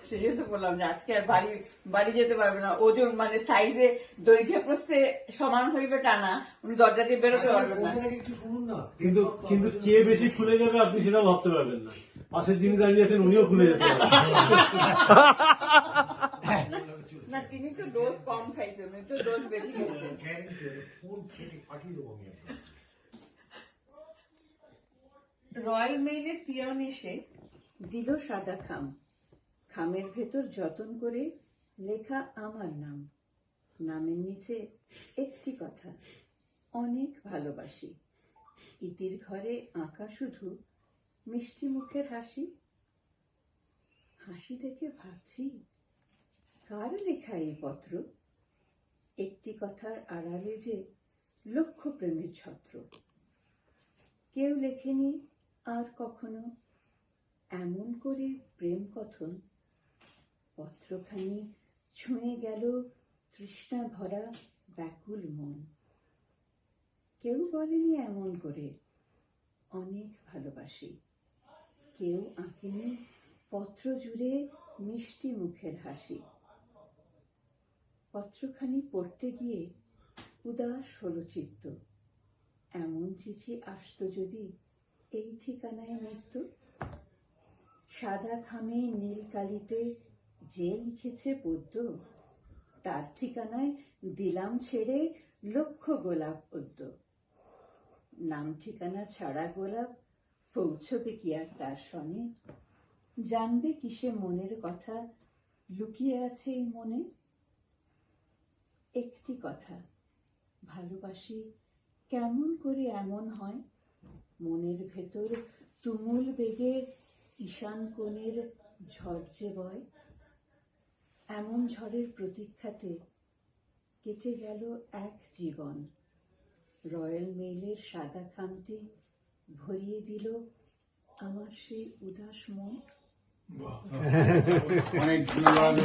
সেটাই তো বললাম যে আজকে আর বাড়ি যেতে পারবে না, ওজন মানে সাইজে দৈর্ঘ্যে প্রস্থে সমান হইবে টানা, উনি দরজা দিয়ে বেরোতে পারবেন না। কিন্তু কিন্তু কে বেশি খুলে যাবে আপনি সেটা ভাবতে পারবেন না। পাশের যিনি দাঁড়িয়ে আছেন উনিও খুলে যেতে পারবেন। না, তিনি তো ডোজ কম খাইছেন, উনি তো ডোজ বেশি খাইছেন। রয়্যাল মেইলের পিয়ন এসে দিল সাদা খাম, খামের ভেতর যতন করে লেখা আমার নাম। নামের নিচে একটি কথা, অনেক ভালোবাসি। ইতির ঘরে আঁকা শুধু মিষ্টি মুখের হাসি। হাসি দেখে ভাবছি, কার লেখা এই পত্র? একটি কথার আড়ালে যে লক্ষ প্রেমের ছত্র। কেউ লেখেনি আর কখনো এমন করে প্রেম কথন। পত্রখানি ছুঁয়ে গেল তৃষ্ণা ভরা ব্যাকুল মন। কেউ বলেনি এমন করে অনেক ভালোবাসি। কেউ আঁকেনি পত্র জুড়ে মিষ্টি মুখের হাসি। পত্রখানি পড়তে গিয়ে উদাস হলো চিত্ত। এমন চিঠি আসতো যদি এই ঠিকানায় নিত্য। সাদা খামে নীল কালিতে যে লিখেছে পদ্য, তার ঠিকানায় দিলাম ছেড়ে লক্ষ গোলাপ পদ্য। নাম ঠিকানা ছাড়া গোলাপ পৌঁছবে কি আর তার সনে? জানবে কিসে মনের কথা লুকিয়ে আছে এই মনে? একটি কথা, ভালোবাসি কেমন করে এমন হয়? মনের ভেতর তুমুল বেগে ঈশান কোণের ঝড় যে বয়। এমন ঝড়ের প্রতীক্ষাতে কেটে গেল এক জীবন। রয়্যাল মেইলের সাদা খামটি ভরিয়ে দিল আমার সেই উদাস মন। অনেক ধন্যবাদ।